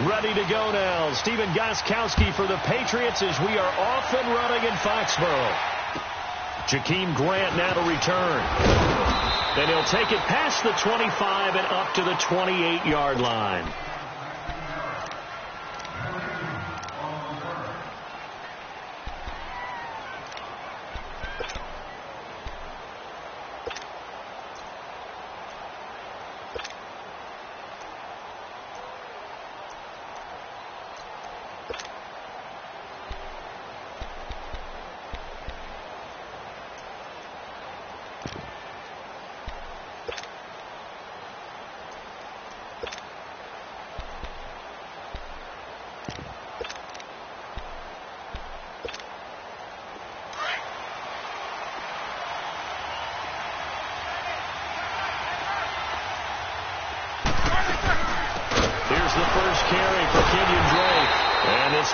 Ready to go now. Stephen Gostkowski for the Patriots as we are off and running in Foxborough. Jakeem Grant now to return. Then he'll take it past the 25 and up to the 28-yard line.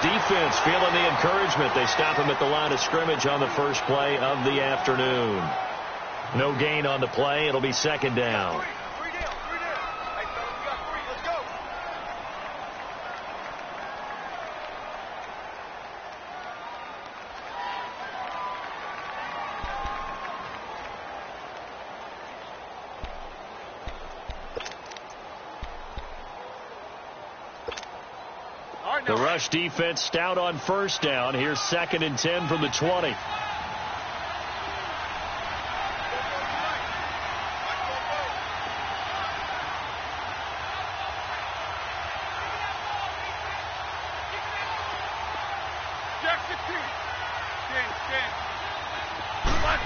Defense feeling the encouragement. They stop him at the line of scrimmage on the first play of the afternoon. No gain on the play. It'll be second down. The rush defense stout on first down. Here's 2nd and 10 from the 20.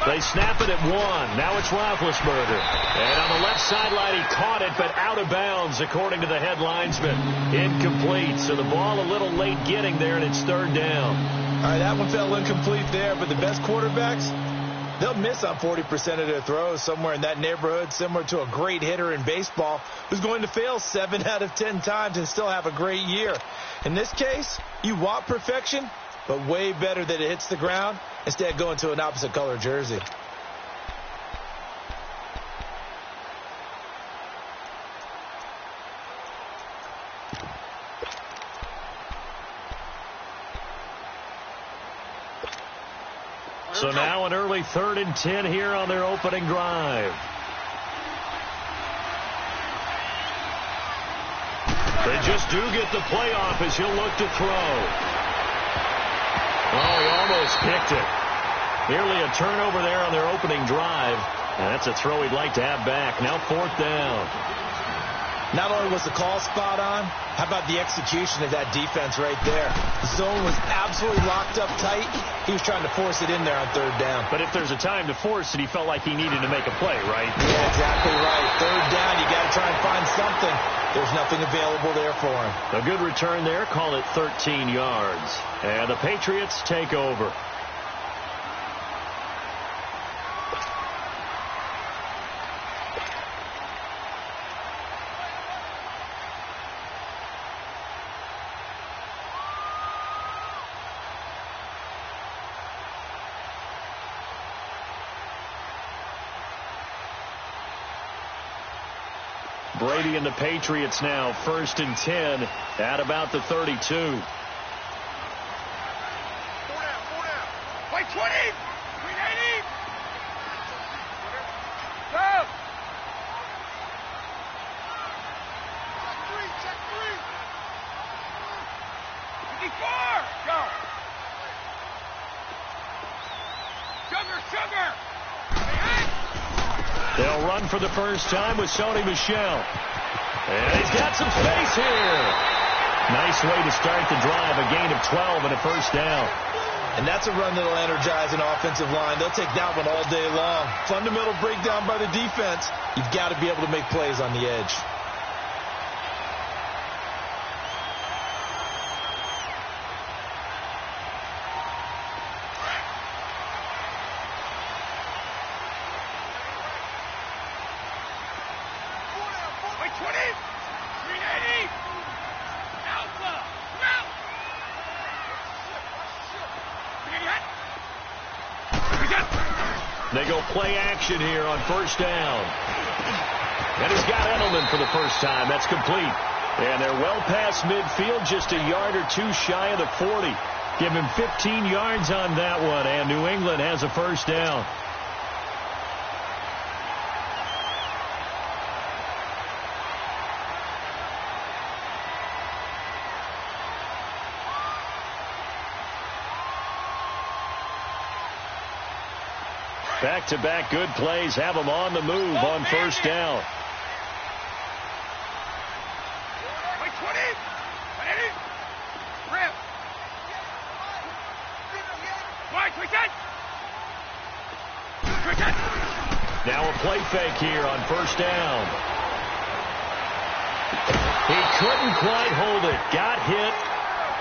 They snap it at 1. Now it's Roethlisberger. And on the left sideline, he caught it, but out of bounds, according to the head linesman. Incomplete. So the ball a little late getting there, and it's 3rd down. All right, that one fell incomplete there, but the best quarterbacks, they'll miss on 40% of their throws, somewhere in that neighborhood, similar to a great hitter in baseball who's going to fail 7 out of 10 times and still have a great year. In this case, you want perfection, but way better that it hits the ground instead of going to an opposite color jersey. So now an early 3rd and 10 here on their opening drive. They just do get the play off as he'll look to throw. Oh, he almost picked it. Nearly a turnover there on their opening drive. And that's a throw he'd like to have back. Now 4th down. Not only was the call spot on, how about the execution of that defense right there? The zone was absolutely locked up tight. He was trying to force it in there on 3rd down. But if there's a time to force it, he felt like he needed to make a play, right? Yeah, exactly right. 3rd down, you got to try and find something. There's nothing available there for him. A good return there. Call it 13 yards. And the Patriots take over. Brady and the Patriots now 1st and 10 at about the 32. 4 down. Wait, 20. 380. Go. Check 3. 54. Go. Sugar. They'll run for the first time with Sony Michel. And he's got some space here. Nice way to start the drive. A gain of 12 and a first down. And that's a run that'll energize an offensive line. They'll take that one all day long. Fundamental breakdown by the defense. You've got to be able to make plays on the edge. They go play action here on first down. And he's got Edelman for the first time. That's complete. And they're well past midfield, just a yard or two shy of the 40. Give him 15 yards on that one, and New England has a first down. Back-to-back good plays have them on the move on first down. Now a play fake here on first down. He couldn't quite hold it. Got hit.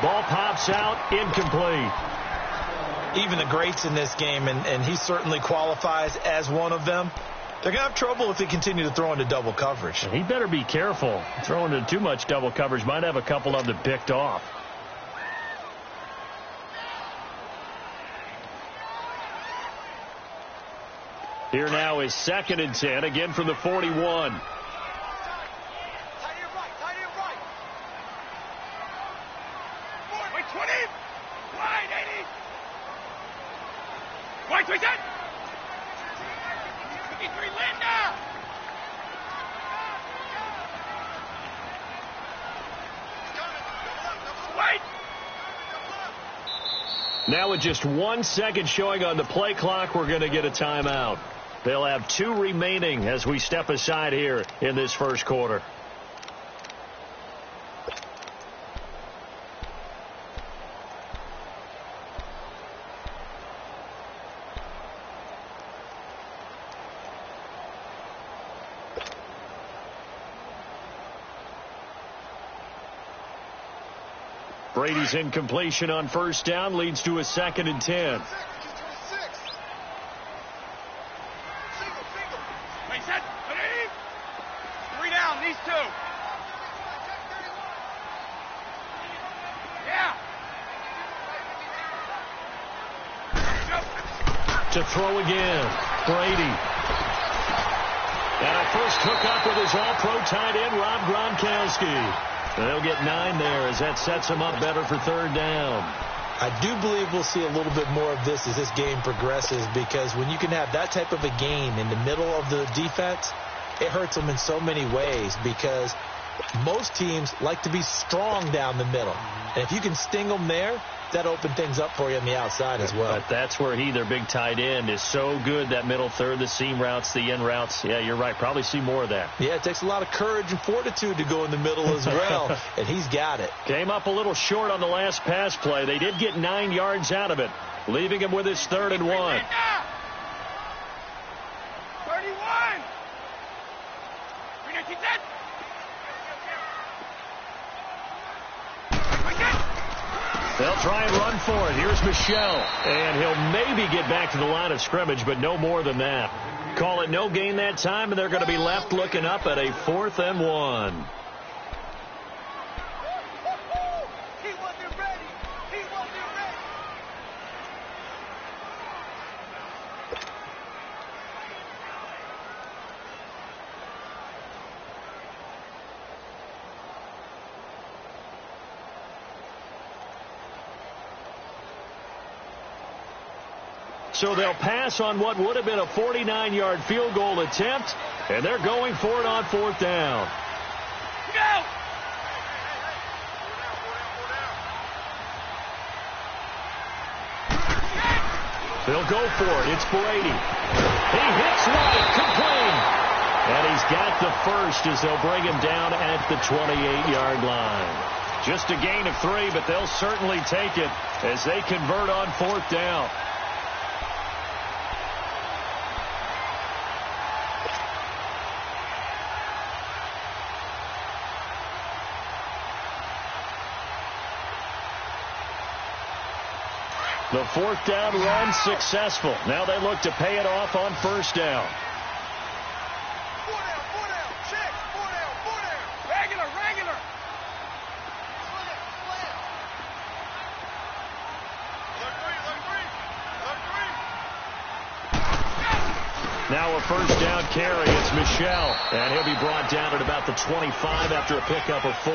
Ball pops out. Incomplete. Even the greats in this game, and he certainly qualifies as one of them, they're going to have trouble if they continue to throw into double coverage. He better be careful. Throwing into too much double coverage might have a couple of them picked off. Here now is 2nd and 10, again from the 41. Now with just 1 second showing on the play clock, we're going to get a timeout. They'll have 2 remaining as we step aside here in this first quarter. Brady's incompletion on first down leads to a 2nd and 10. To throw again, Brady. And a first hookup with his all-pro tight end, Rob Gronkowski. They'll get 9 there as that sets them up better for third down. I do believe we'll see a little bit more of this as this game progresses, because when you can have that type of a gain in the middle of the defense, it hurts them in so many ways, because most teams like to be strong down the middle. And if you can sting them there, that opened things up for you on the outside as well. But that's where their big tight end, is so good, that middle third, the seam routes, the in routes. Yeah, you're right. Probably see more of that. Yeah, it takes a lot of courage and fortitude to go in the middle as well, and he's got it. Came up a little short on the last pass play. They did get 9 yards out of it, leaving him with his 3rd and 1. 31. They'll try and run for it. Here's Michelle. And he'll maybe get back to the line of scrimmage, but no more than that. Call it no gain that time, and they're going to be left looking up at a 4th and 1. He wasn't ready. He wasn't ready. So they'll pass on what would have been a 49-yard field goal attempt, and they're going for it on 4th down. Go! They'll go for it. It's Brady. He hits right, complete. And he's got the first as they'll bring him down at the 28-yard line. Just a gain of 3, but they'll certainly take it as they convert on 4th down. The 4th down run successful. Now they look to pay it off on first down. 4 down, check, 4 down. Regular. Look green. Now a first down carry. It's Michel. And he'll be brought down at about the 25 after a pickup of 4.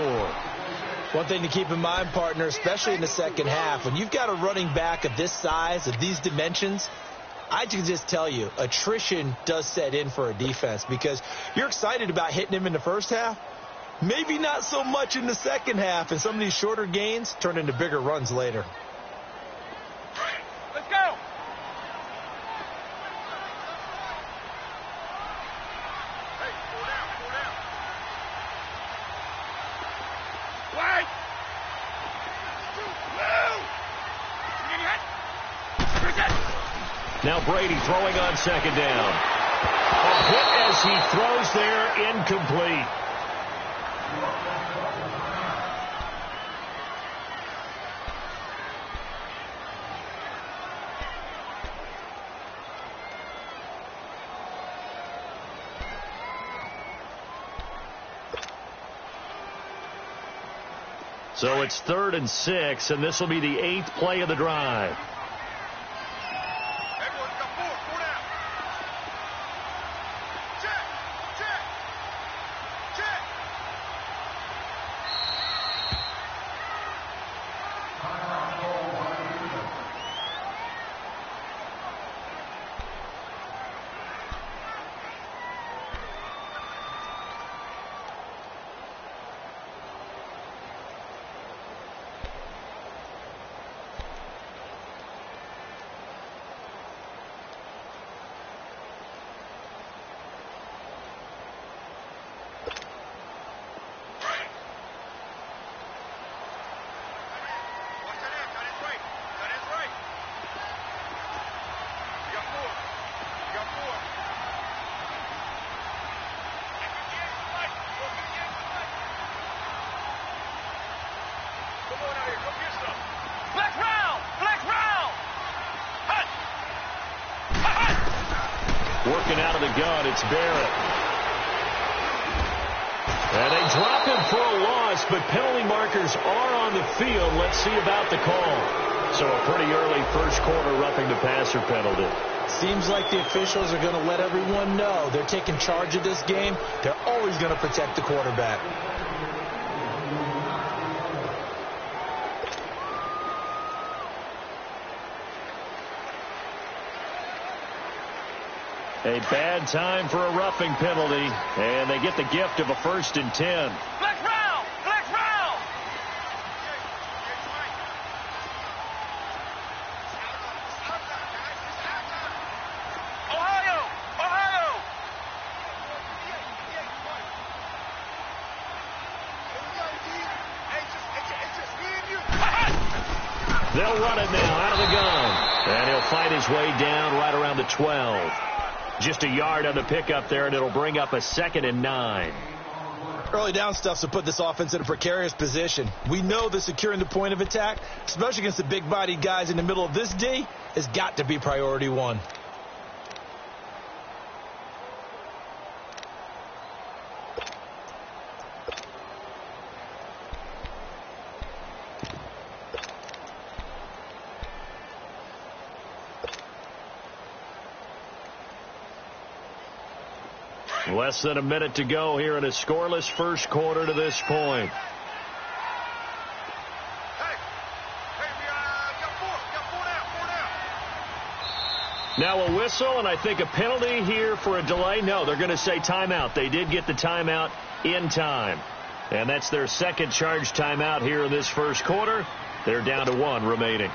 One thing to keep in mind, partner, especially in the second half, when you've got a running back of this size, of these dimensions, I can just tell you, attrition does set in for a defense because you're excited about hitting him in the first half. Maybe not so much in the second half, and some of these shorter gains turn into bigger runs later. Let's go. Hey, pull down, pull down. Wait. Move. Now Brady throwing on second down. A hit as he throws there, incomplete. So it's 3rd and 6, and this will be the 8th play of the drive. Everyone's got 4. 4 down. Check. Check. Check. Working out of the gun, it's Barrett. And they drop him for a loss, but penalty markers are on the field. Let's see about the call. So a pretty early first quarter roughing the passer penalty. Seems like the officials are going to let everyone know they're taking charge of this game. They're always going to protect the quarterback. A bad time for a roughing penalty, and they get the gift of a 1st and 10. Flex round! Flex round! Ohio! Ohio! They'll run it now out of the gun. And he'll fight his way down right around the 12. Just a yard on the pickup there, and it'll bring up a 2nd and 9. Early down stuff's to put this offense in a precarious position. We know that securing the point of attack, especially against the big-bodied guys in the middle of this D, has got to be priority 1. Less than a minute to go here in a scoreless first quarter to this point. Now a whistle, and I think a penalty here for a delay. No, they're going to say timeout. They did get the timeout in time. And that's their second charge timeout here in this first quarter. They're down to 1 remaining.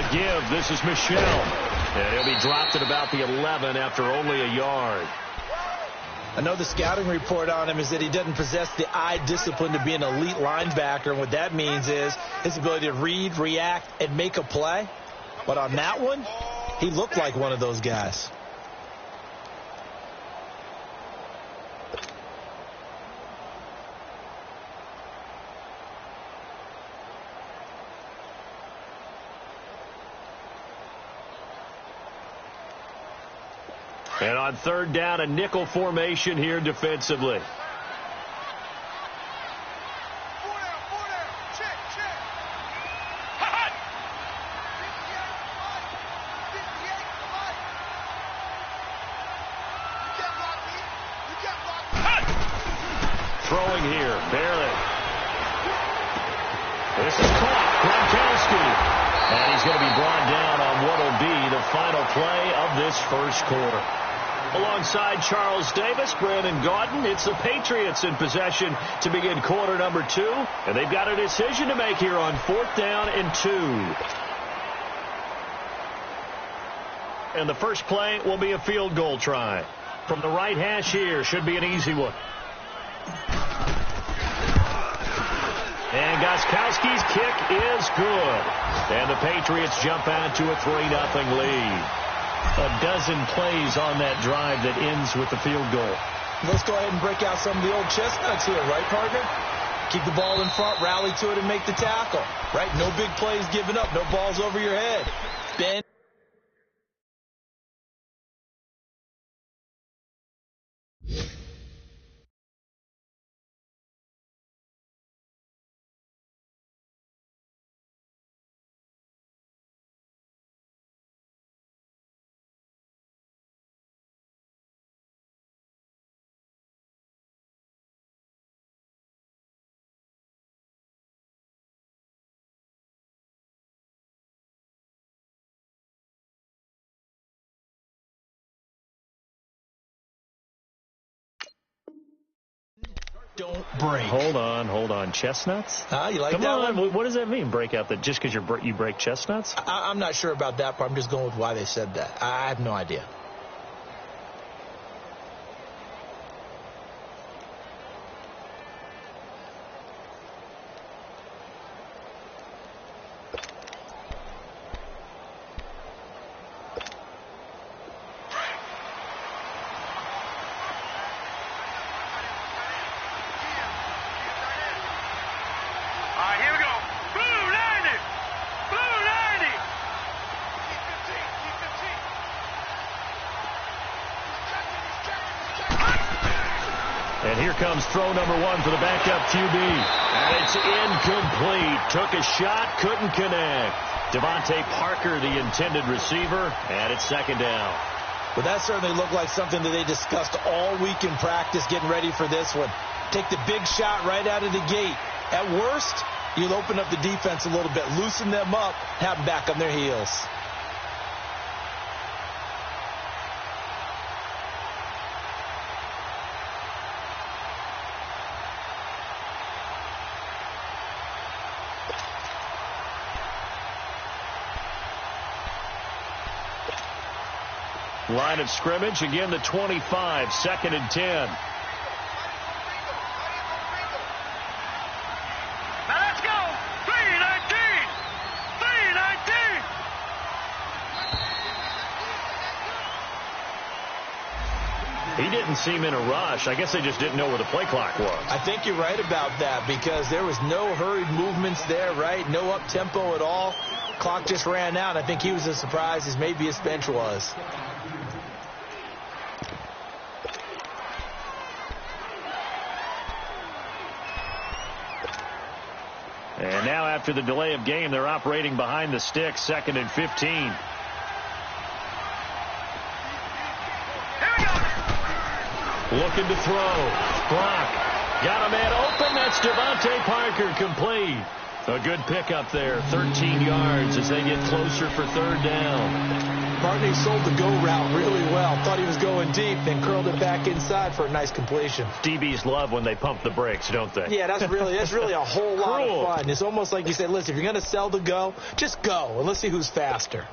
Give. This is Michel. And he'll be dropped at about the 11 after only a yard. I know the scouting report on him is that he doesn't possess the eye discipline to be an elite linebacker. And what that means is his ability to read, react, and make a play. But on that one, he looked like one of those guys. And on third down, a nickel formation here defensively. Throwing here, barely. This is caught. Gronkowski. And he's going to be brought down on what will be the final play of this first quarter. Alongside Charles Davis, Brandon Gaudin, it's the Patriots in possession to begin quarter number 2. And they've got a decision to make here on 4th down and 2. And the first play will be a field goal try. From the right hash here, should be an easy one. And Gostkowski's kick is good. And the Patriots jump out to a 3-0 lead. A dozen plays on that drive that ends with the field goal. Let's go ahead and break out some of the old chestnuts here, right, partner? Keep the ball in front, rally to it, and make the tackle. Right? No big plays given up, no balls over your head. Ben. Don't break. Hold on. Chestnuts? You like Come that on. one? What does that mean, break out? That just because you break chestnuts? I'm not sure about that part. I'm just going with why they said that. I have no idea. And here comes throw number 1 for the backup QB. And it's incomplete. Took a shot, couldn't connect. Devontae Parker, the intended receiver, and it's 2nd down. Well, that certainly looked like something that they discussed all week in practice getting ready for this one. Take the big shot right out of the gate. At worst, you'll open up the defense a little bit, loosen them up, have them back on their heels. Line of scrimmage, again the 25, 2nd and 10. Now let's go. 3-19. 3-19. He didn't seem in a rush. I guess they just didn't know where the play clock was. I think you're right about that because there was no hurried movements there, right? No up-tempo at all. Clock just ran out. I think he was as surprised as maybe his bench was. And now after the delay of game, they're operating behind the sticks, 2nd and 15. Looking to throw. Brock got a man open. That's Devontae Parker, complete. A good pickup there, 13 yards as they get closer for 3rd down. Barney sold the go route really well. Thought he was going deep, then curled it back inside for a nice completion. DBs love when they pump the brakes, don't they? Yeah, that's really a whole lot of fun. It's almost like you said, listen, if you're going to sell the go, just go, and let's see who's faster.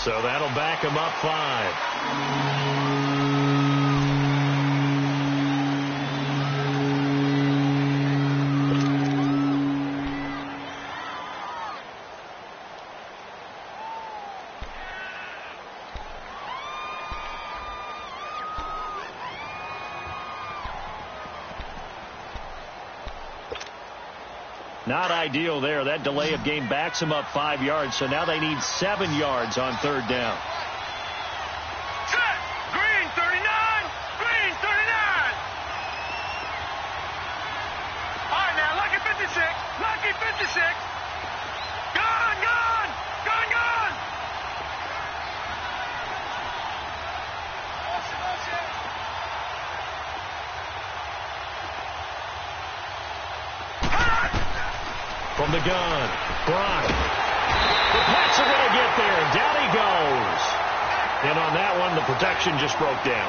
So that'll back him up 5. Not ideal there. That delay of game backs them up 5 yards, so now they need 7 yards on third down. Set. Green 39. Green 39. All right, now, lucky 56. Lucky 56. Gone, gone. Gone, gone. From the gun, Brock. The Pats are going to get there. Down he goes. And on that one, the protection just broke down.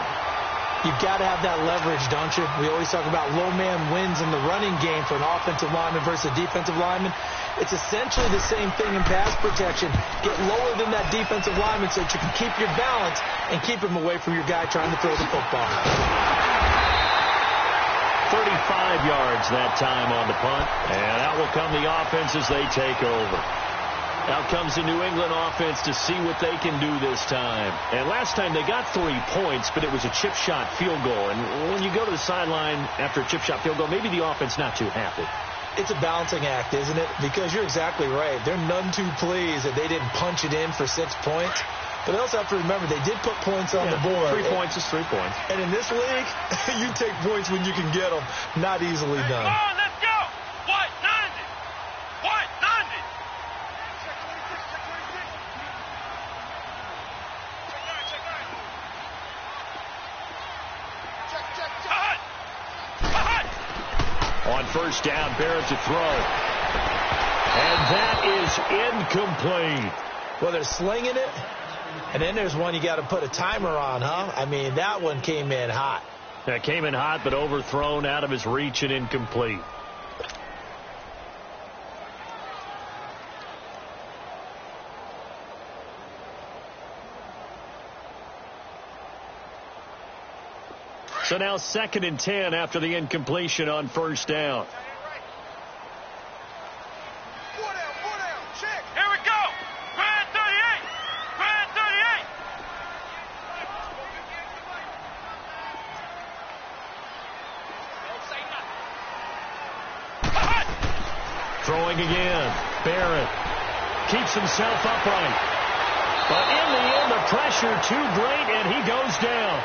You've got to have that leverage, don't you? We always talk about low man wins in the running game for an offensive lineman versus a defensive lineman. It's essentially the same thing in pass protection. Get lower than that defensive lineman so that you can keep your balance and keep him away from your guy trying to throw the football. 35 yards that time on the punt. And out will come the offense as they take over. Out comes the New England offense to see what they can do this time. And last time they got 3 points, but it was a chip shot field goal. And when you go to the sideline after a chip shot field goal, maybe the offense not too happy. It's a balancing act, isn't it? Because you're exactly right. They're none too pleased that they didn't punch it in for 6 points. But they also have to remember they did put points on the board. 3 points is 3 points. And in this league, you take points when you can get them. Not easily done. Come on, let's go. What? 90. What? 90. Check 26. Check 26. Check 9. Check 9. On first down, Barrett to throw. And that is incomplete. Well, they're slinging it. And then there's one you got to put a timer on, huh? I mean, that one came in hot. That came in hot, but overthrown, out of his reach, and incomplete. So now 2nd and 10 after the incompletion on first down. Check. Here we go. Grand 38. Grand 38. Throwing again. Barrett keeps himself upright. But in the end, the pressure too great, and he goes down.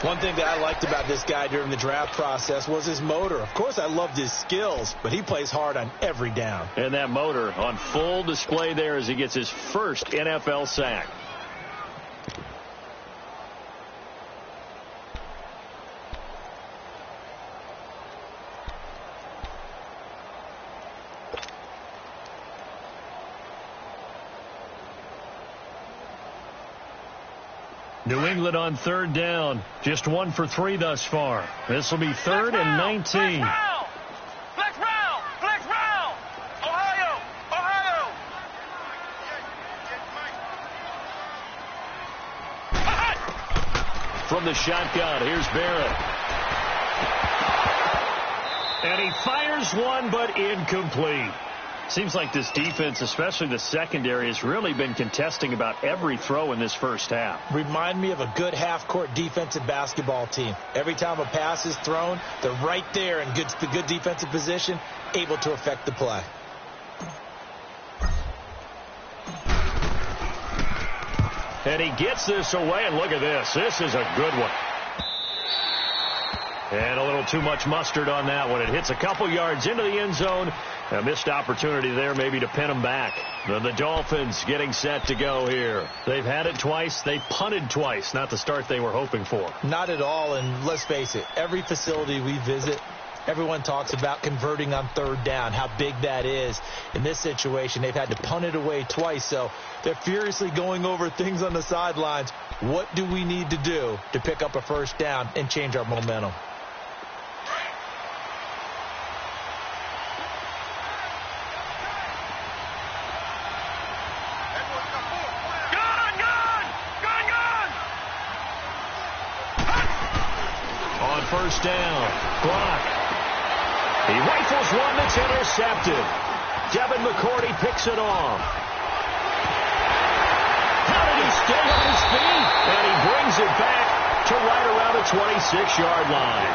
One thing that I liked about this guy during the draft process was his motor. Of course, I loved his skills, but he plays hard on every down. And that motor on full display there as he gets his first NFL sack. New England on third down. Just 1 for 3 thus far. This will be 3rd and 19. Flex round. Flex round. Ohio. Ohio. From the shotgun, here's Barrett. And he fires one, but incomplete. Seems like this defense, especially the secondary, has really been contesting about every throw in this first half. Remind me of a good half-court defensive basketball team. Every time a pass is thrown, they're right there in the good defensive position, able to affect the play. And he gets this away, and look at this. This is a good one. And a little too much mustard on that one. It hits a couple yards into the end zone. A missed opportunity there maybe to pin them back. The Dolphins getting set to go here. They've had it twice. They've punted twice. Not the start they were hoping for. Not at all, and let's face it, every facility we visit, everyone talks about converting on third down, how big that is. In this situation, they've had to punt it away twice, so they're furiously going over things on the sidelines. What do we need to do to pick up a first down and change our momentum? First down. Block. He rifles one that's intercepted. Devin McCourty picks it off. How did he stay on his feet? And he brings it back to right around the 26-yard line.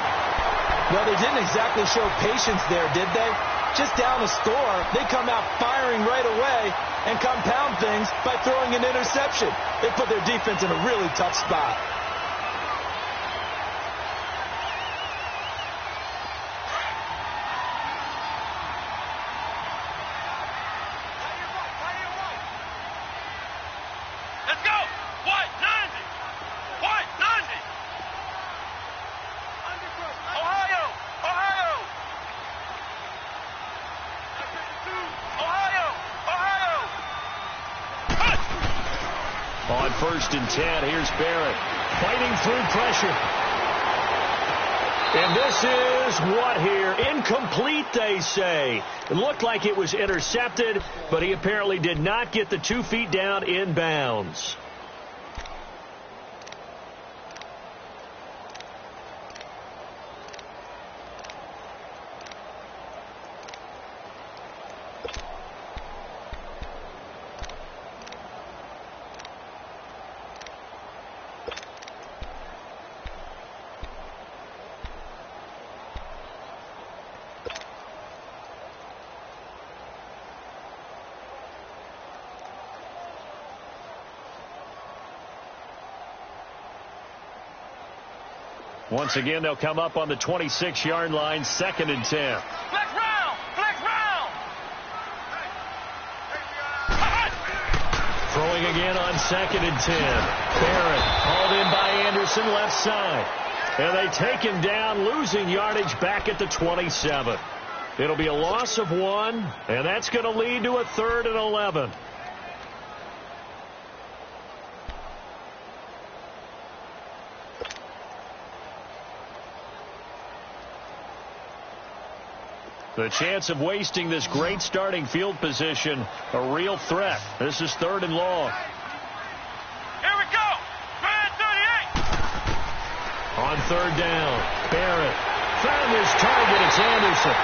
Well, they didn't exactly show patience there, did they? just down a score, they come out firing right away and compound things by throwing an interception. They put their defense in a really tough spot. Let's go! White, 90! White, 90! Ohio! Ohio! Ohio! Ohio! On 1st and 10, here's Barrett fighting through pressure. And this is what here? Incomplete, they say. It looked like it was intercepted, but he apparently did not get the 2 feet down in bounds. Once again, they'll come up on the 26-yard line, 2nd and 10. Flex round! Flex round! Throwing again on 2nd and 10. Barrett hauled in by Anderson, left side. And they take him down, losing yardage back at the 27. It'll be a loss of 1, and that's going to lead to a 3rd and 11. The chance of wasting this great starting field position, a real threat. This is 3rd and long. Here we go! Red 38! On 3rd down, Barrett found his target. It's Anderson.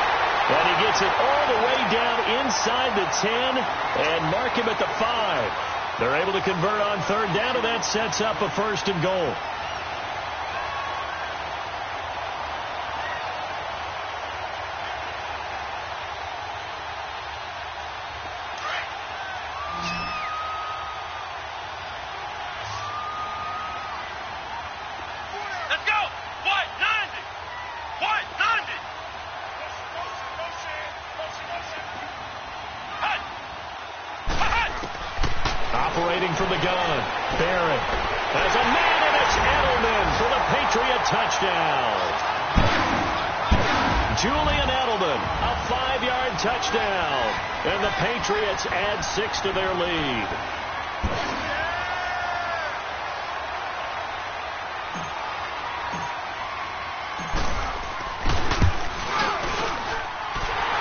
And he gets it all the way down inside the 10 and mark him at the 5. They're able to convert on 3rd down, and that sets up a 1st and goal. Operating from the gun, Barrett has a man, and it's Edelman for the Patriot touchdown. Julian Edelman, a 5-yard touchdown, and the Patriots add 6 to their lead.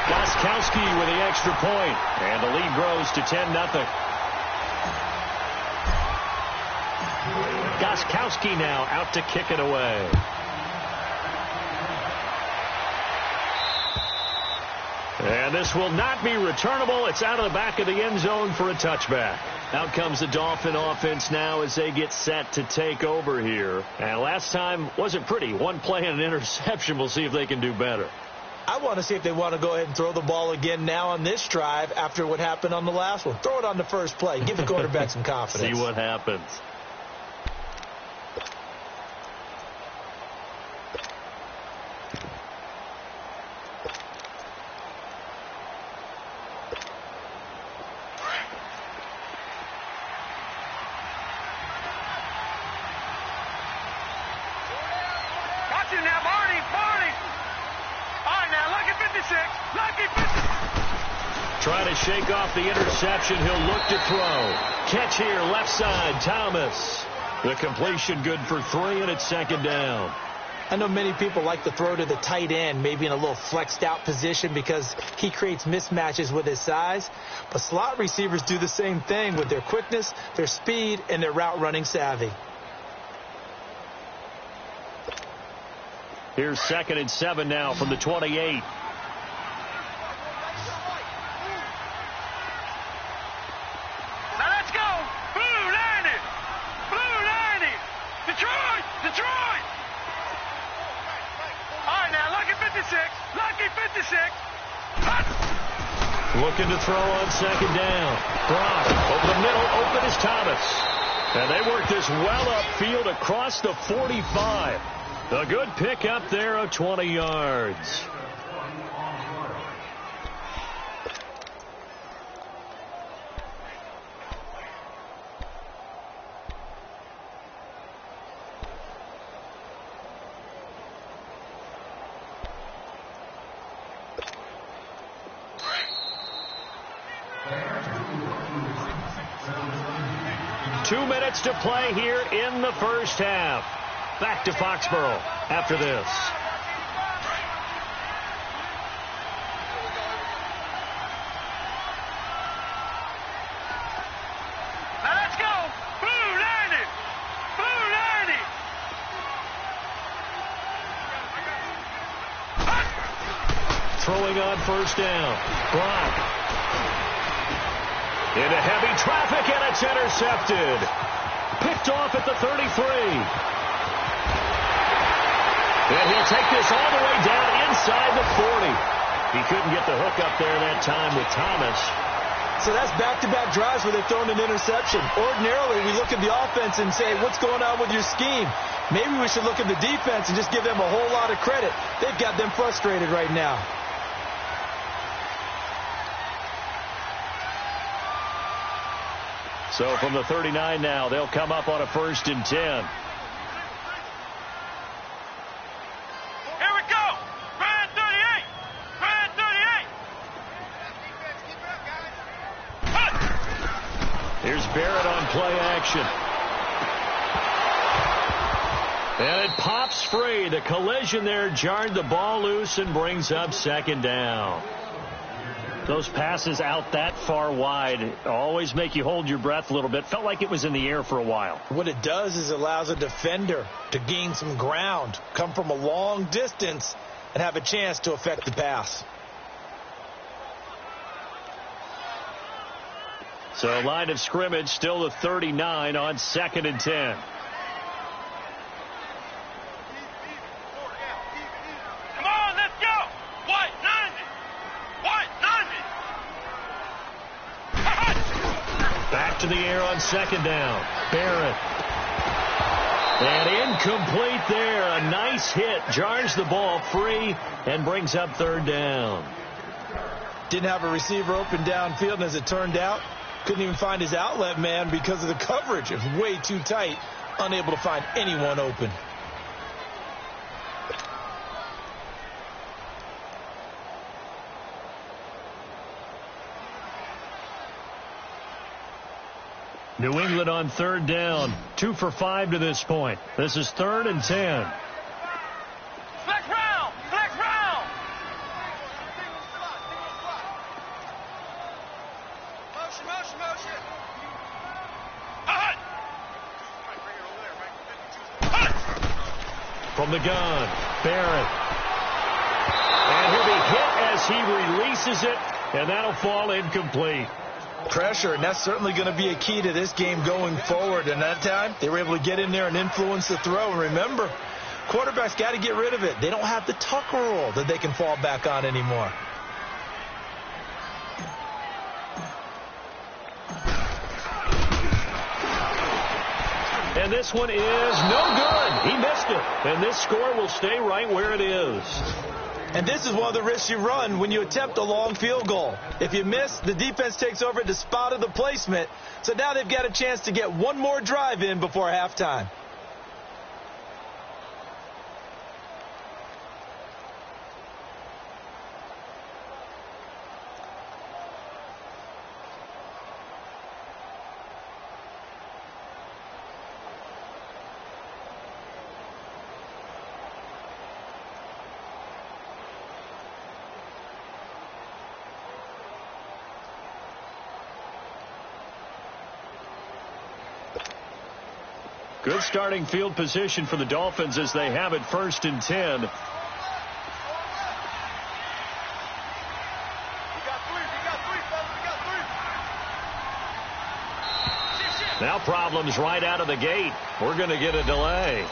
Goskowski with the extra point, and the lead grows to 10-0. Goskowski now out to kick it away. And this will not be returnable. It's out of the back of the end zone for a touchback. Out comes the Dolphin offense now as they get set to take over here. And last time wasn't pretty. 1 play and an interception. We'll see if they can do better. I want to see if they want to go ahead and throw the ball again now on this drive after what happened on the last one. Throw it on the first play. Give the quarterback some confidence. See what happens. Trying to shake off the interception. He'll look to throw. Catch here, left side, Thomas. The completion good for 3, and it's 2nd down. I know many people like to throw to the tight end, maybe in a little flexed out position because he creates mismatches with his size. But slot receivers do the same thing with their quickness, their speed, and their route running savvy. Here's 2nd and 7 now from the 28. Detroit! All right, now, lucky 56. Lucky 56. Looking to throw on second down. Brock over the middle. Open is Thomas. And they work this well upfield across the 45. A good pick up there of 20 yards. To play here in the first half. Back to Foxborough after this. Now let's go. Blue landed. Blue landed. Throwing on first down. Brock. Into heavy traffic, and it's intercepted. Picked off at the 33. And he'll take this all the way down inside the 40. He couldn't get the hook up there that time with Thomas. So that's back-to-back drives where they've thrown an interception. Ordinarily, we look at the offense and say, what's going on with your scheme? Maybe we should look at the defense and just give them a whole lot of credit. They've got them frustrated right now. So from the 39 now, they'll come up on a 1st and 10. Here we go. Brand 38. Brand 38. Here's Barrett on play action. And it pops free. The collision there jarred the ball loose and brings up second down. Those passes out that far wide always make you hold your breath a little bit. Felt like it was in the air for a while. What it does is it allows a defender to gain some ground, come from a long distance, and have a chance to affect the pass. So line of scrimmage still the 39 on 2nd and 10. Come on, let's go. White 90. White 90. Back to the air on 2nd down. Barrett. And incomplete there. A nice hit. Jars the ball free and brings up 3rd down. Didn't have a receiver open downfield, and as it turned out, couldn't even find his outlet man because of the coverage. It was way too tight. Unable to find anyone open. New England on 3rd down. 2 for 5 to this point. This is 3rd and 10. Flex round. Flex round. Motion, motion, motion. Hut. From the gun, Barrett. And he'll be hit as he releases it, and that'll fall incomplete. Pressure, and that's certainly going to be a key to this game going forward. And that time, they were able to get in there and influence the throw. And remember, quarterbacks got to get rid of it. They don't have the tuck rule that they can fall back on anymore. And this one is no good. He missed it. And this score will stay right where it is. And this is one of the risks you run when you attempt a long field goal. If you miss, the defense takes over at the spot of the placement. So now they've got a chance to get one more drive in before halftime. Good starting field position for the Dolphins as they have it 1st and 10. Now problems right out of the gate. We're going to get a delay.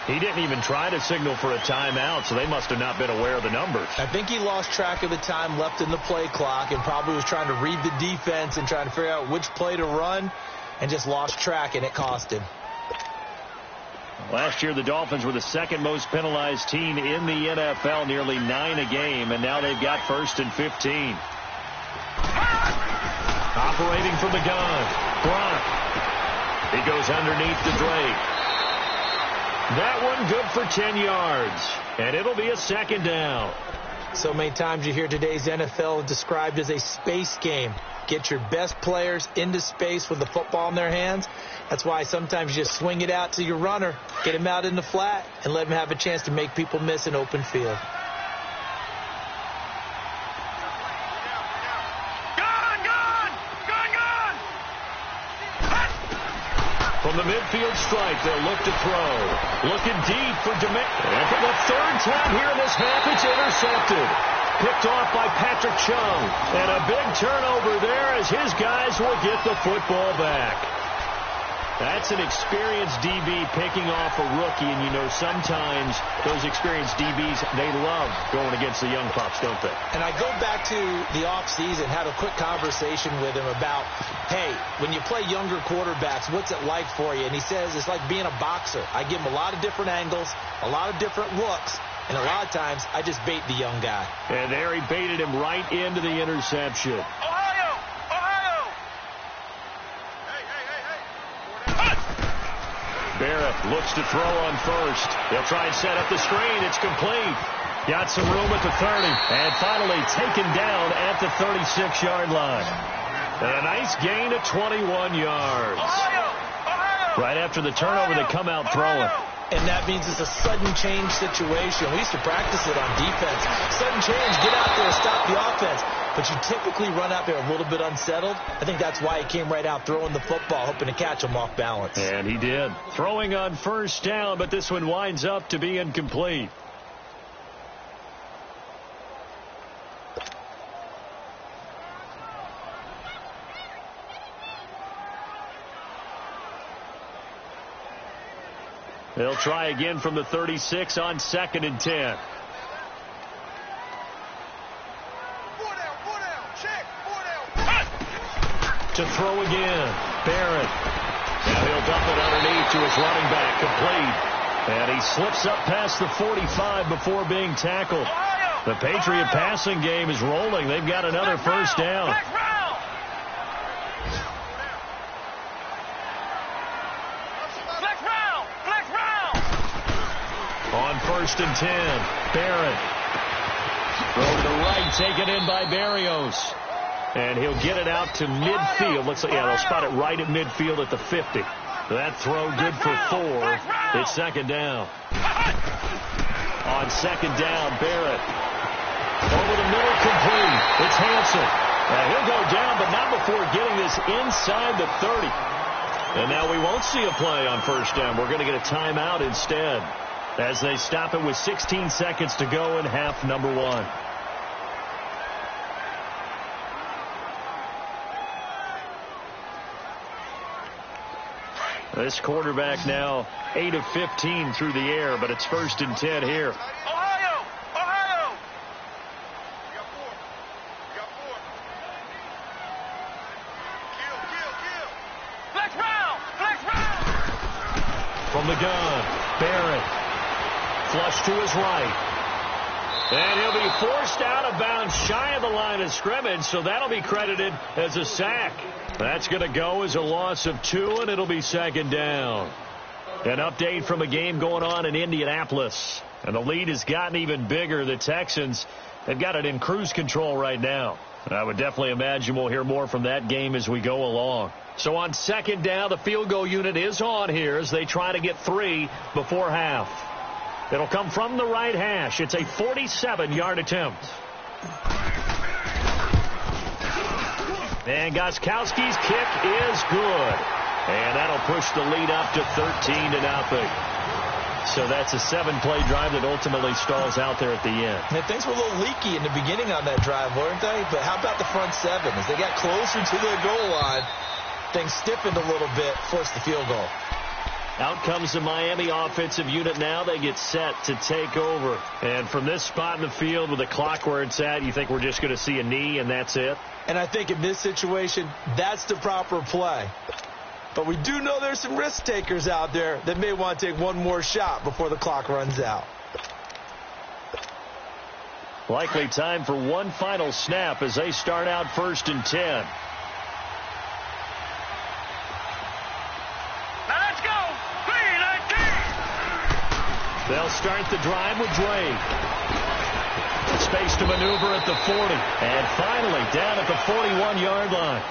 He didn't even try to signal for a timeout, so they must have not been aware of the numbers. I think he lost track of the time left in the play clock and probably was trying to read the defense and trying to figure out which play to run and just lost track, and it cost him. Last year, the Dolphins were the second most penalized team in the NFL, nearly 9 a game, and now they've got 1st and 15. Operating from the gun, Gronk. He goes underneath to Drake. That one good for 10 yards, and it'll be a 2nd down. So many times you hear today's NFL described as a space game. Get your best players into space with the football in their hands. That's why sometimes you just swing it out to your runner, get him out in the flat, and let him have a chance to make people miss an open field. From the midfield stripe, they'll look to throw. Looking deep for DeMay. And for the 3rd time here in this half, it's intercepted. Picked off by Patrick Chung. And a big turnover there as his guys will get the football back. That's an experienced DB picking off a rookie, and you know sometimes those experienced DBs, they love going against the young pups, don't they? And I go back to the offseason, had a quick conversation with him about, hey, when you play younger quarterbacks, what's it like for you? And he says it's like being a boxer. I give him a lot of different angles, a lot of different looks, and a lot of times I just bait the young guy. And there he baited him right into the interception. Barrett looks to throw on first. They'll try and set up the screen. It's complete. Got some room at the 30. And finally taken down at the 36-yard line. And a nice gain of 21 yards. Right after the turnover, they come out throwing. And that means it's a sudden change situation. We used to practice it on defense. Sudden change, get out there, stop the offense. But you typically run out there a little bit unsettled. I think that's why he came right out throwing the football, hoping to catch him off balance. And he did. Throwing on 1st down, but this one winds up to be incomplete. They'll try again from the 36 on 2nd and 10. To throw again, Barrett. Now he'll dump it underneath to his running back, complete. And he slips up past the 45 before being tackled. The Patriot passing game is rolling. They've got another 1st down. On 1st and 10, Barrett. Throw to the right, taken in by Berrios. And he'll get it out to midfield. Looks like, yeah, they'll spot it right at midfield at the 50. That throw good for 4. It's 2nd down. On 2nd down, Barrett. Over the middle, complete. It's Hansen. He'll go down, but not before getting this inside the 30. And now we won't see a play on 1st down. We're going to get a timeout instead as they stop it with 16 seconds to go in half number 1. This quarterback now 8 of 15 through the air, but it's 1st and 10 here. Ohio! Ohio! We got 4. Kill. Flex round! From the gun, Barrett. Flush to his right. And he'll be forced out of bounds shy of the line of scrimmage, so that'll be credited as a sack. That's going to go as a loss of 2, and it'll be 2nd down. An update from a game going on in Indianapolis. And the lead has gotten even bigger. The Texans, they've got it in cruise control right now. I would definitely imagine we'll hear more from that game as we go along. So on 2nd down, the field goal unit is on here as they try to get 3 before half. It'll come from the right hash. It's a 47-yard attempt. And Gostkowski's kick is good. And that'll push the lead up to 13-0. So that's a 7-play drive that ultimately stalls out there at the end. And things were a little leaky in the beginning on that drive, weren't they? But how about the front 7? As they got closer to the goal line, things stiffened a little bit, forced the field goal. Out comes the Miami offensive unit now. They get set to take over. And from this spot in the field with the clock where it's at, you think we're just going to see a knee and that's it? And I think in this situation, that's the proper play. But we do know there's some risk takers out there that may want to take one more shot before the clock runs out. Likely time for one final snap as they start out 1st and 10. Now let's go. 3-19. They'll start the drive with Drake. Space to maneuver at the 40. And finally down at the 41-yard line.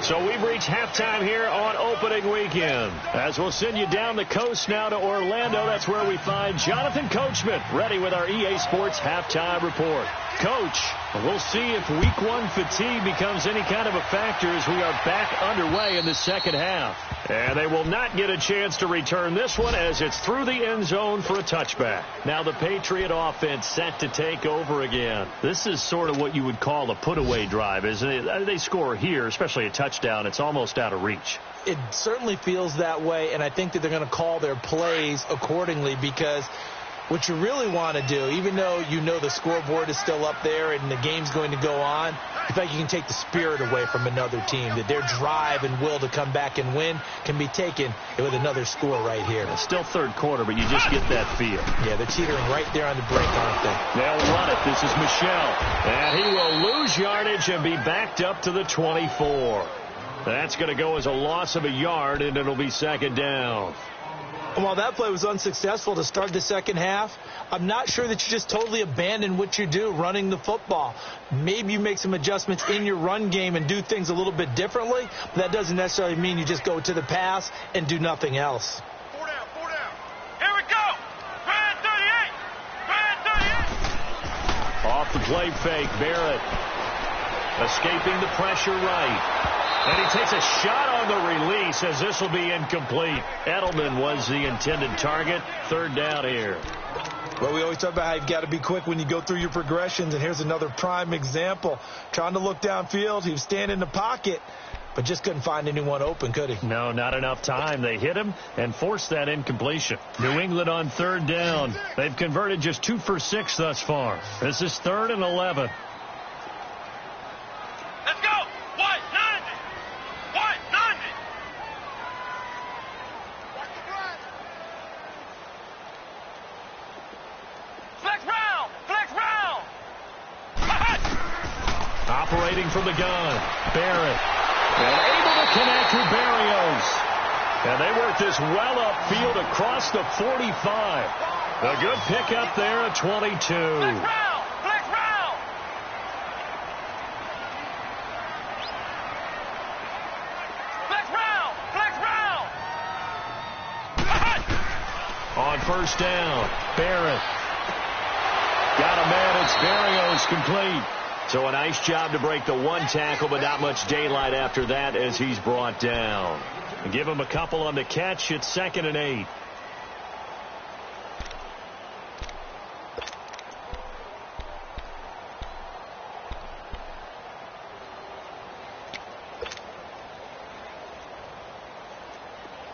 So we've reached halftime here on opening weekend. As we'll send you down the coast now to Orlando, that's where we find Jonathan Coachman ready with our EA Sports halftime report. Coach, we'll see if week 1 fatigue becomes any kind of a factor as we are back underway in the second half. And they will not get a chance to return this one as it's through the end zone for a touchback. Now the Patriot offense set to take over again. This is sort of what you would call a put-away drive, isn't it? They score here, especially a touchdown. It's almost out of reach. It certainly feels that way, and I think that they're going to call their plays accordingly because what you really want to do, even though you know the scoreboard is still up there and the game's going to go on, I think you can take the spirit away from another team, that their drive and will to come back and win can be taken with another score right here. It's still third quarter, but you just get that feel. Yeah, they're teetering right there on the break, aren't they? They'll run it. This is Michel. And he will lose yardage and be backed up to the 24. That's going to go as a loss of a yard, and it'll be second down. And while that play was unsuccessful to start the second half, I'm not sure that you just totally abandon what you do running the football. Maybe you make some adjustments in your run game and do things a little bit differently. But that doesn't necessarily mean you just go to the pass and do nothing else. 4 down, 4 down. Here we go. Grand 38. Grand 38. Off the play fake, Barrett. Escaping the pressure right. And he takes a shot on the release as this will be incomplete. Edelman was the intended target. Third down here. Well, we always talk about how you've got to be quick when you go through your progressions, and here's another prime example. Trying to look downfield, he was standing in the pocket, but just couldn't find anyone open, could he? No, not enough time. They hit him and forced that incompletion. New England on third down. They've converted just 2 for 6 thus far. This is 3rd and 11. Let's go. 190. 190. Flex round. Flex round. Operating from the gun. Barrett. And able to connect with Berrios. And they work this well upfield across the 45. A good pickup there at 22. Flex round. Flex round. Flex round. Flex round. On first down, Barrett. Got a man, it's Berrios, complete. So a nice job to break the one tackle, but not much daylight after that as he's brought down. And give him a couple on the catch. It's 2nd and 8.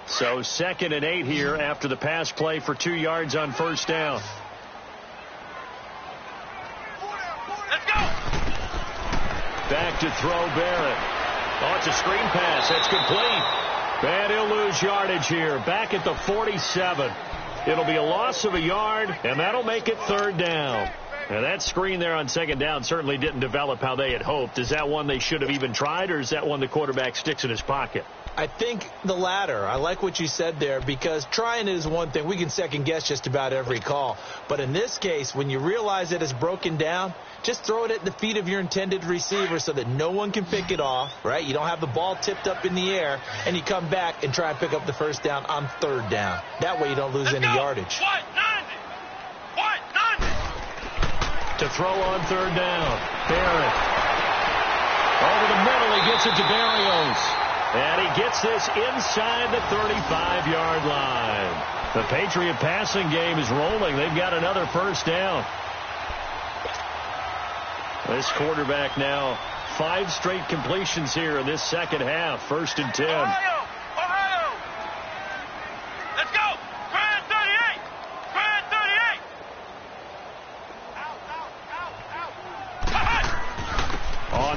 So 2nd and 8 here after the pass play for 2 yards on first down. Let's go. Back to throw Barrett. Oh, it's a screen pass. That's complete. And he'll lose yardage here. Back at the 47. It'll be a loss of a yard, and that'll make it 3rd down. Now, that screen there on 2nd down certainly didn't develop how they had hoped. Is that one they should have even tried, or is that one the quarterback sticks in his pocket? I think the latter. I like what you said there because trying is one thing. We can second guess just about every call. But in this case, when you realize that it's broken down, just throw it at the feet of your intended receiver so that no one can pick it off, right? You don't have the ball tipped up in the air, and you come back and try and pick up the first down on 3rd down. That way you don't lose any yardage. 190. 190. To throw on 3rd down, Barrett. Over the middle, he gets it to Berrios. And he gets this inside the 35-yard line. The Patriot passing game is rolling. They've got another first down. This quarterback now 5 straight completions here in this second half. 1st and 10. Ohio. Ohio. Let's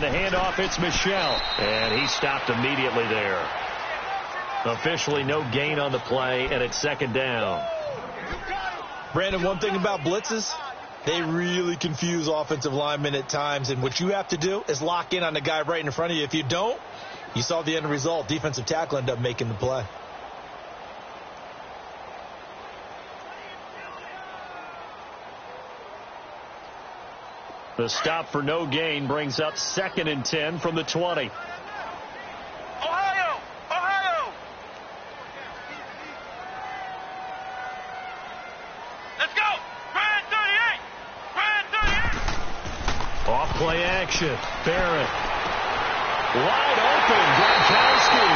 the handoff, it's Michel. And he stopped immediately there. Officially no gain on the play, and it's second down. Brandon, one thing about blitzes, they really confuse offensive linemen at times. And what you have to do is lock in on the guy right in front of you. If you don't, you saw the end result. Defensive tackle ended up making the play. The stop for no gain brings up 2nd and 10 from the 20. Ohio! Ohio! Let's go! Grand 38! Grand 38! Off play action. Barrett. Wide open. Gronkowski.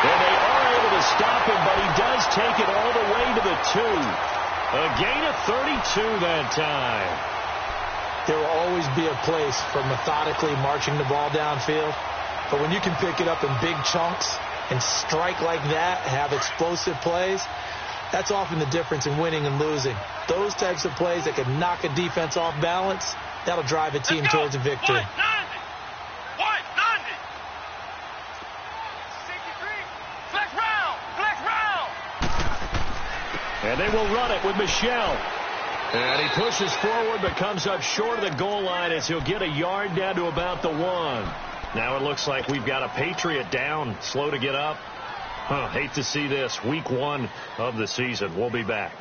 And they are able to stop him, but he does take it all the way to the 2. A gain of 32 that time. There will always be a place for methodically marching the ball downfield. But when you can pick it up in big chunks and strike like that, have explosive plays, that's often the difference in winning and losing. Those types of plays that can knock a defense off balance, that'll drive a team towards a victory. 190! Flex round! Flex round! And they will run it with Michel. And he pushes forward but comes up short of the goal line as he'll get a yard down to about the 1. Now it looks like we've got a Patriot down, slow to get up. Hate to see this. Week 1 of the season. We'll be back.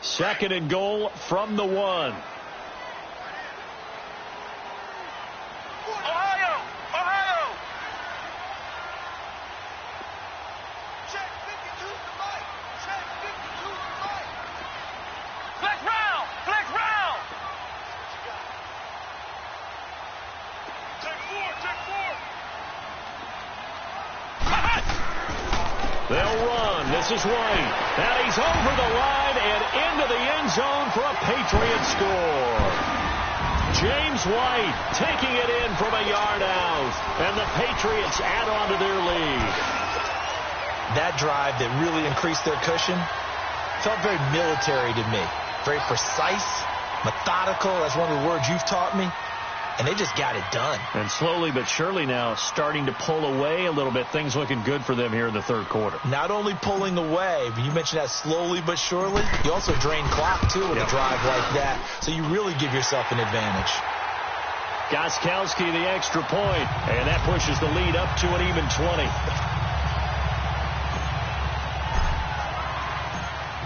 2nd and goal from the 1. Ohio! Ohio! Check 52 to the right! Check 52 to the right! Flex round! Flex round! Check 4! Check 4! They'll run. This is White. And he's over the line and into the end zone for a Patriot score. James White taking it in from a yard out. And the Patriots add on to their lead. That drive that really increased their cushion felt very military to me. Very precise, methodical. That's one of the words you've taught me. And they just got it done. And slowly but surely now starting to pull away a little bit. Things looking good for them here in the 3rd quarter. Not only pulling away, but you mentioned that slowly but surely. You also drain clock, too, with a drive like that. So you really give yourself an advantage. Gostkowski the extra point. And that pushes the lead up to an even 20.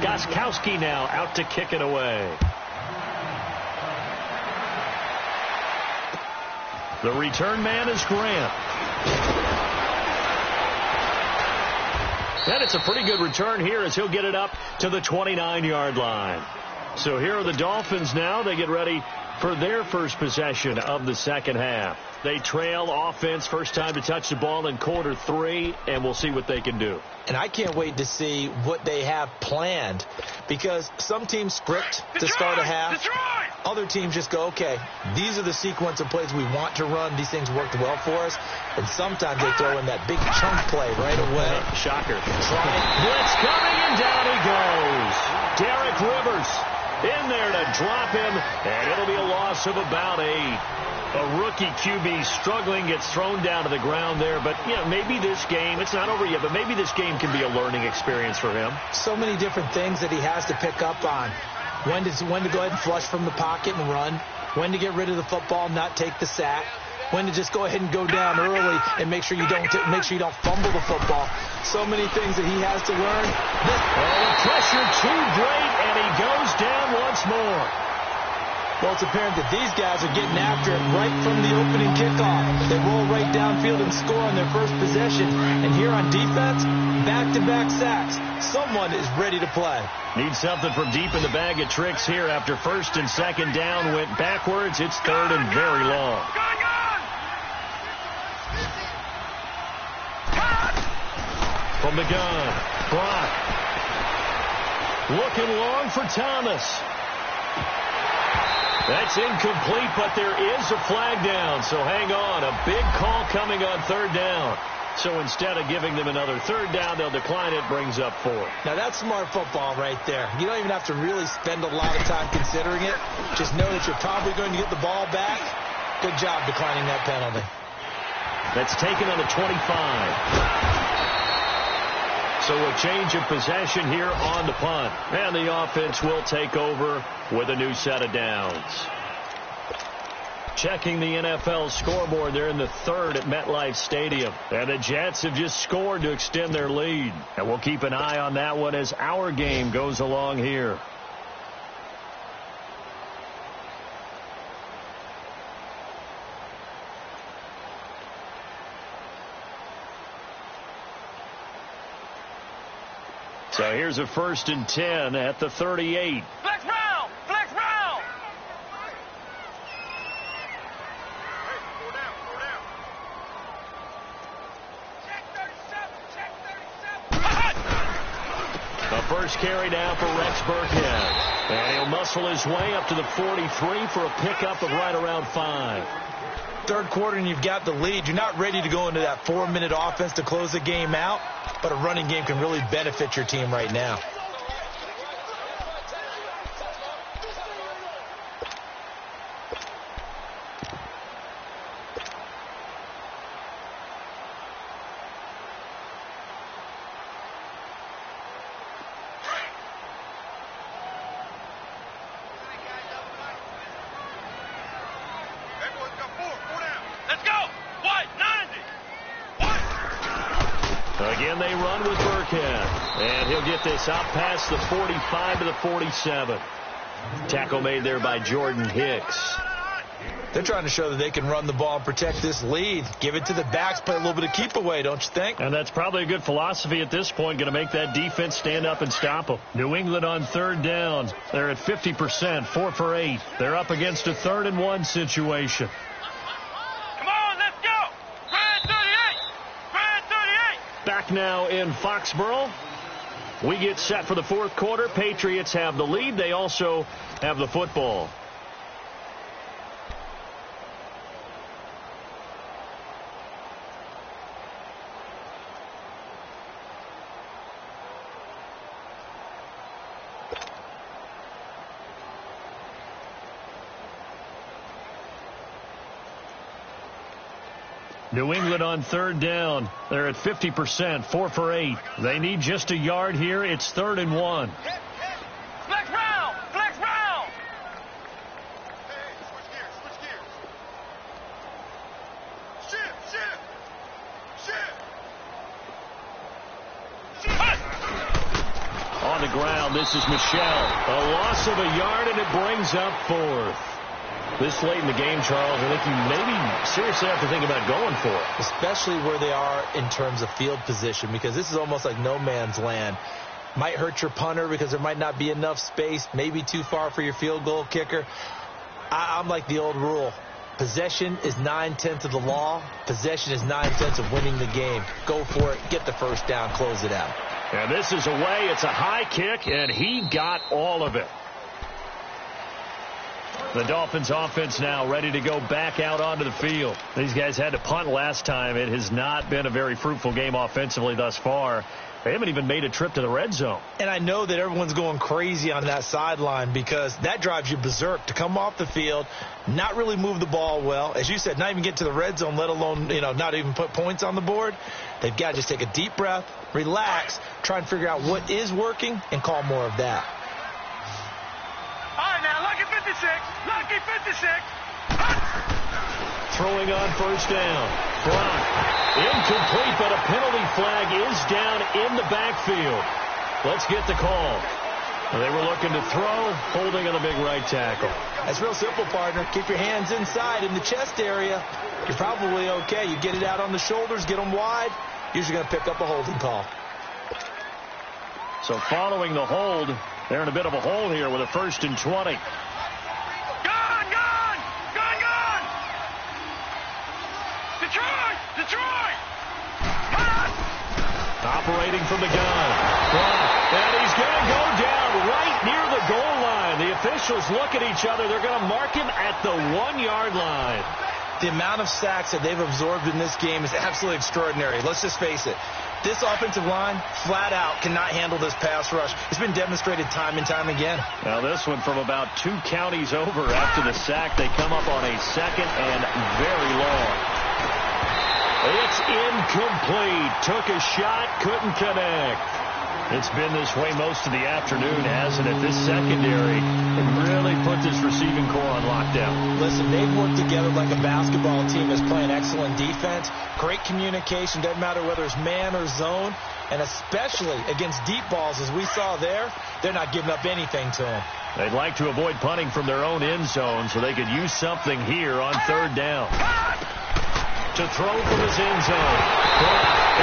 Gostkowski now out to kick it away. The return man is Grant. And it's a pretty good return here as he'll get it up to the 29-yard line. So here are the Dolphins now. They get ready for their first possession of the second half. They trail offense, first time to touch the ball in quarter 3, and we'll see what they can do. And I can't wait to see what they have planned, because some teams script to start a half. Other teams just go, okay, these are the sequence of plays we want to run. These things worked well for us. And sometimes they throw in that big chunk play right away. Shocker. Blitz coming, and down he goes. Derek Rivers in there to drop him, and it'll be a loss of about 8. A rookie QB struggling, gets thrown down to the ground there. But, maybe this game, it's not over yet, but maybe this game can be a learning experience for him. So many different things that he has to pick up on. When to go ahead and flush from the pocket and run. When to get rid of the football and not take the sack. When to just go ahead and go down early and make sure you don't fumble the football. So many things that he has to learn. The pressure too great, and he goes down once more. Well, it's apparent that these guys are getting after it right from the opening kickoff. They roll right downfield and score on their first possession. And here on defense, back-to-back sacks. Someone is ready to play. Need something from deep in the bag of tricks here after first and second down went backwards. It's 3rd and very long. From the gun, Brock. Looking long for Thomas. That's incomplete, but there is a flag down, so hang on. A big call coming on 3rd down. So instead of giving them another third down, they'll decline it, brings up 4. Now, that's smart football right there. You don't even have to really spend a lot of time considering it. Just know that you're probably going to get the ball back. Good job declining that penalty. That's taken on the 25. So a change of possession here on the punt. And the offense will take over with a new set of downs. Checking the NFL scoreboard, they're in the 3rd at MetLife Stadium. And the Jets have just scored to extend their lead. And we'll keep an eye on that one as our game goes along here. So here's a 1st and 10 at the 38. Flex round! Flex round! Check 37! Check 37! The first carry down for Rex Burkhead. And he'll muscle his way up to the 43 for a pickup of right around 5. 3rd quarter and you've got the lead. You're not ready to go into that 4-minute offense to close the game out, but a running game can really benefit your team right now. Again, they run with Burkhead. And he'll get this out past the 45 to the 47. Tackle made there by Jordan Hicks. They're trying to show that they can run the ball and protect this lead. Give it to the backs, play a little bit of keep away, don't you think? And that's probably a good philosophy at this point, going to make that defense stand up and stop them. New England on 3rd down. They're at 50%, 4 for 8. They're up against a 3rd and 1 situation. Back now in Foxborough. We get set for the 4th quarter. Patriots have the lead. They also have the football. New England on 3rd down. They're at 50%, 4 for 8. They need just a yard here. It's 3rd and 1. Flex round! Flex round! Hey, switch gears, switch gears. Shift! On the ground, this is Michelle. A loss of a yard, and it brings up 4th. This late in the game, Charles, I think you maybe seriously have to think about going for it. Especially where they are in terms of field position, because this is almost like no man's land. Might hurt your punter because there might not be enough space, maybe too far for your field goal kicker. I'm like the old rule. Possession is 9/10 of the law. Possession is 9/10 of winning the game. Go for it. Get the first down. Close it out. And this is away. It's a high kick, and he got all of it. The Dolphins offense now ready to go back out onto the field. These guys had to punt last time. It has not been a very fruitful game offensively thus far. They haven't even made a trip to the red zone. And I know that everyone's going crazy on that sideline because that drives you berserk to come off the field, not really move the ball well. As you said, not even get to the red zone, let alone, not even put points on the board. They've got to just take a deep breath, relax, try and figure out what is working, and call more of that. All right, now, lucky 56. Lucky 56. Throwing on 1st down. Brock. Incomplete, but a penalty flag is down in the backfield. Let's get the call. They were looking to throw, holding on the big right tackle. That's real simple, partner. Keep your hands inside in the chest area. You're probably okay. You get it out on the shoulders, get them wide. Usually going to pick up a holding call. So following the hold, they're in a bit of a hole here with a 1st and 20. Detroit! Operating from the gun. And he's going to go down right near the goal line. The officials look at each other. They're going to mark him at the 1-yard line. The amount of sacks that they've absorbed in this game is absolutely extraordinary. Let's just face it. This offensive line, flat out, cannot handle this pass rush. It's been demonstrated time and time again. Now this one from about 2 counties over after the sack. They come up on a second and very long. It's incomplete. Took a shot, couldn't connect. It's been this way most of the afternoon, hasn't it? This secondary really put this receiving core on lockdown. Listen, they've worked together like a basketball team that's playing excellent defense. Great communication. Doesn't matter whether it's man or zone. And especially against deep balls, as we saw there, they're not giving up anything to them. They'd like to avoid punting from their own end zone so they could use something here on 3rd down. To throw from his end zone.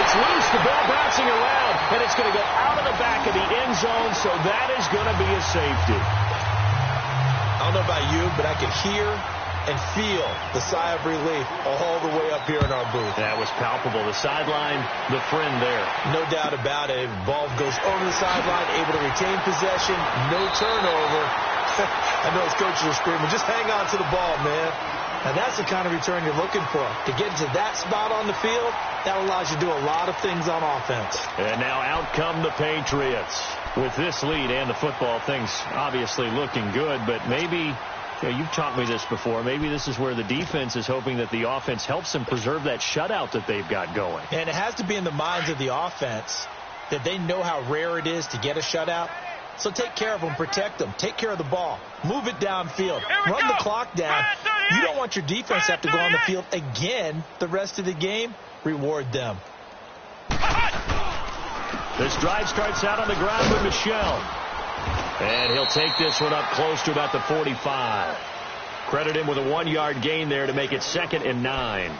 It's loose. The ball bouncing around, and it's going to go out of the back of the end zone, so that is going to be a safety. I don't know about you, but I could hear and feel the sigh of relief all the way up here in our booth. That was palpable. The sideline, the friend there. No doubt about it. Ball goes over the sideline, able to retain possession, no turnover. I know his coaches are screaming, just hang on to the ball, man. And that's the kind of return you're looking for. To get to that spot on the field, that allows you to do a lot of things on offense. And now out come the Patriots. With this lead and the football, things obviously looking good, but maybe, you've taught me this before, maybe this is where the defense is hoping that the offense helps them preserve that shutout that they've got going. And it has to be in the minds of the offense that they know how rare it is to get a shutout. So take care of them, protect them, take care of the ball, move it downfield, run the clock down. You don't want your defense to have to go on the field again the rest of the game. Reward them. This drive starts out on the ground with Michel. And he'll take this one up close to about the 45. Credit him with a 1-yard gain there to make it 2nd and 9.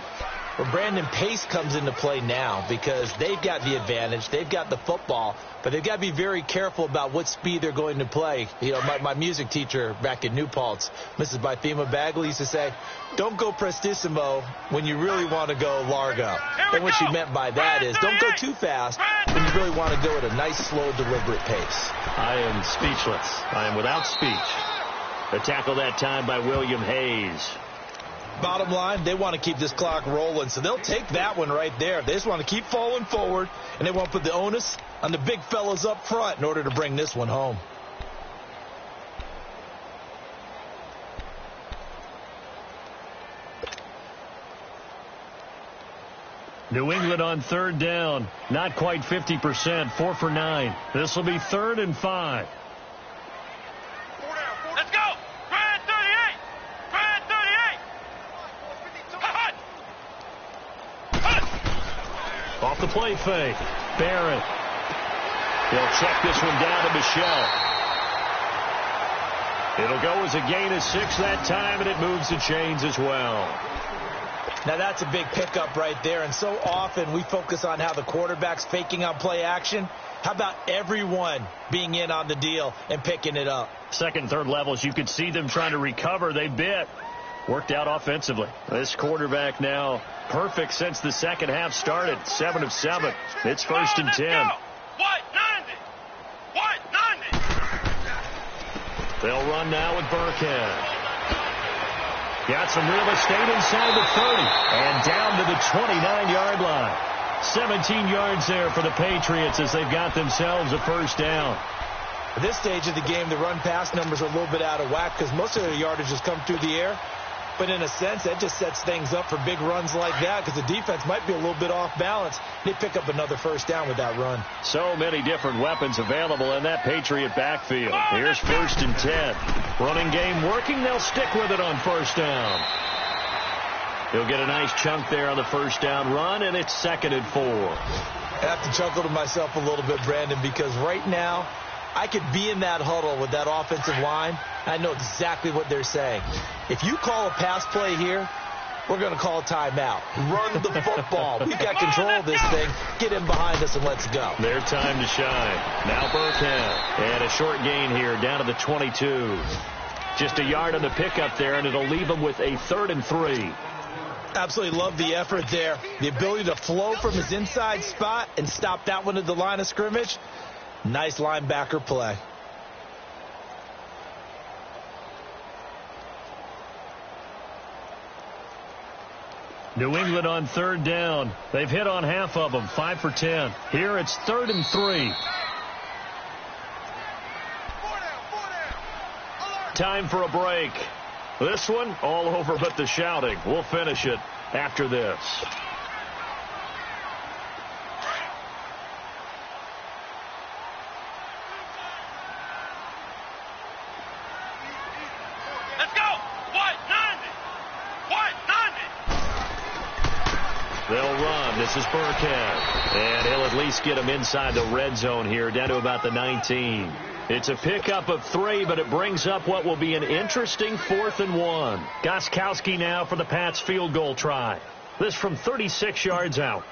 Well, Brandon, pace comes into play now because they've got the advantage. They've got the football, but they've got to be very careful about what speed they're going to play. You know, my music teacher back in New Paltz, Mrs. Bythema Bagley, used to say, don't go prestissimo when you really want to go largo. And what she meant by that is don't go too fast when you really want to go at a nice, slow, deliberate pace. I am speechless. I am without speech. A tackle that time by William Hayes. Bottom line, they want to keep this clock rolling, so they'll take that one right there. They just want to keep falling forward, and they want to put the onus on the big fellas up front in order to bring this one home. New England on 3rd down. Not quite 50%. 4 for 9. This will be 3rd and 5. Let's go! Grand 38! Grand 38! Off the play fake. Barrett. He'll check this one down to Michel. It'll go as a gain of 6 that time, and it moves the chains as well. Now that's a big pickup right there, and so often we focus on how the quarterback's faking on play action. How about everyone being in on the deal and picking it up? 2nd and 3rd levels, you could see them trying to recover. They bit. Worked out offensively. This quarterback now perfect since the second half started. 7 of 7. It's 1st and 10. What? 90! What? 90! They'll run now with Burkhead. Got some real estate inside the 30 and down to the 29-yard line. 17 yards there for the Patriots as they've got themselves a 1st down. At this stage of the game, the run-pass numbers are a little bit out of whack because most of their yardage has come through the air. But in a sense, that just sets things up for big runs like that because the defense might be a little bit off balance. They pick up another 1st down with that run. So many different weapons available in that Patriot backfield. Here's 1st and 10. Running game working. They'll stick with it on 1st down. He'll get a nice chunk there on the 1st down run, and it's 2nd and 4. I have to chuckle to myself a little bit, Brandon, because right now I could be in that huddle with that offensive line. I know exactly what they're saying. If you call a pass play here, we're going to call a timeout. Run the football. We've got control of this thing. Get in behind us and let's go. Their time to shine. Now Burkhead. And a short gain here down to the 22. Just a yard on the pickup there, and it'll leave them with a 3rd and 3. Absolutely love the effort there. The ability to flow from his inside spot and stop that one at the line of scrimmage. Nice linebacker play. New England on third down. They've hit on half of them, 5 for 10. Here it's 3rd and 3. Time for a break. This one, all over but the shouting. We'll finish it after this. Let's go! White 90! White 90! They'll run. This is Burkhead. And he'll at least get him inside the red zone here, down to about the 19. It's a pickup of 3, but it brings up what will be an interesting 4th and 1. Gostkowski now for the Pats field goal try. This from 36 yards out.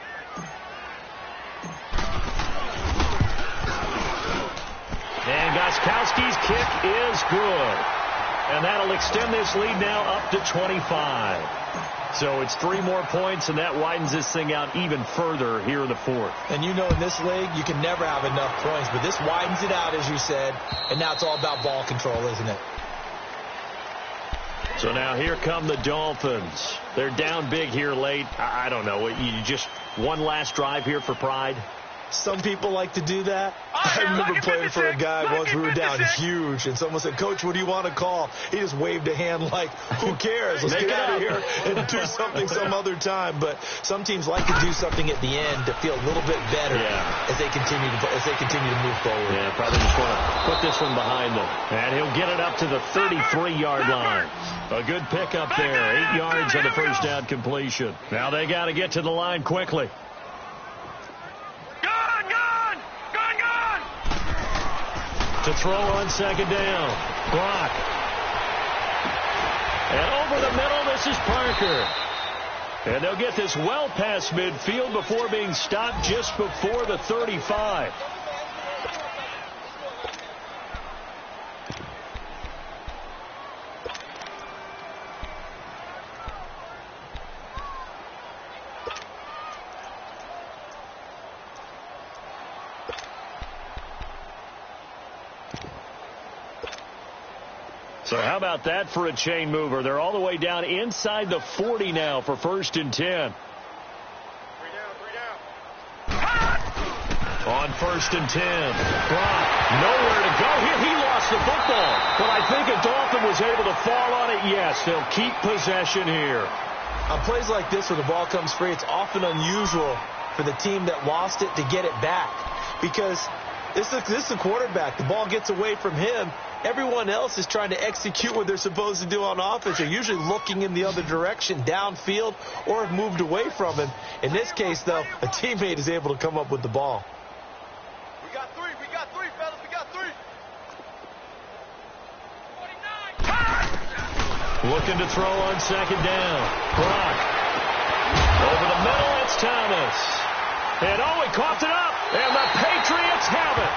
And Gostkowski's kick is good. And that'll extend this lead now up to 25. So it's 3 more points, and that widens this thing out even further here in the 4th. And you know in this league, you can never have enough points, but this widens it out, as you said, and now it's all about ball control, isn't it? So now here come the Dolphins. They're down big here late. I don't know. You just one last drive here for pride? Some people like to do that. I remember playing for a guy once. We were down huge, and someone said, "Coach, what do you want to call?" He just waved a hand like, "Who cares? Let's get out of here and do something some other time." But some teams like to do something at the end to feel a little bit better as they continue to move forward. Yeah, probably just want to put this one behind them. And he'll get it up to the 33-yard line. A good pickup there. 8 yards on the first down completion. Now they got to get to the line quickly. To throw on second down. Brock. And over the middle, this is Parker. And they'll get this well past midfield before being stopped just before the 35. So how about that for a chain mover? They're all the way down inside the 40 now for 1st and 10. 3 down. On 1st and 10. Brock, nowhere to go here. He lost the football. But I think a Dolphin was able to fall on it. Yes, they'll keep possession here. On plays like this where the ball comes free, it's often unusual for the team that lost it to get it back. Because this is the quarterback. The ball gets away from him. Everyone else is trying to execute what they're supposed to do on offense. They're usually looking in the other direction, downfield, or have moved away from him. In this case, though, a teammate is able to come up with the ball. We got three, fellas. We got 3. 49. Looking to throw on second down. Brock. Over the middle, it's Thomas. And he coughed it up. And the Patriots have it.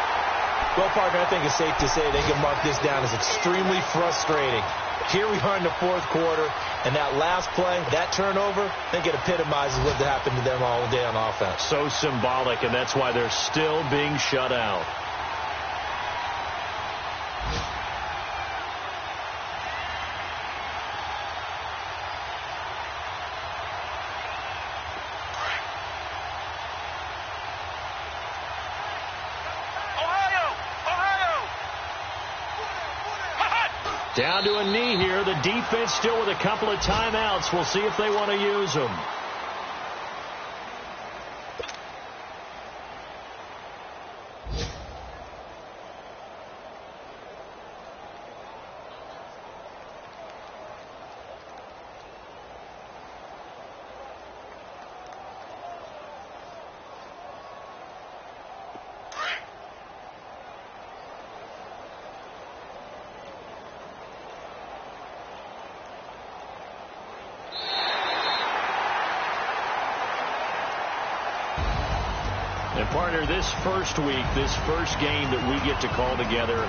Well, Parker, I think it's safe to say they can mark this down as extremely frustrating. Here we are in the 4th quarter, and that last play, that turnover, I think it epitomizes what happened to them all day on offense. So symbolic, and that's why they're still being shut out. Down to a knee here. The defense still with a couple of timeouts. We'll see if they want to use them. And partner, this first week, this first game that we get to call together,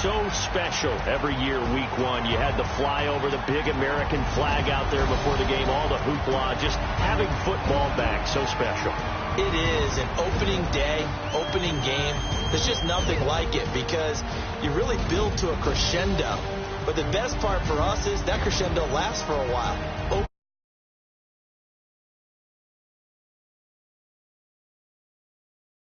so special every year, week 1. You had the flyover, the big American flag out there before the game, all the hoopla, just having football back, so special. It is an opening day, opening game. There's just nothing like it because you really build to a crescendo. But the best part for us is that crescendo lasts for a while.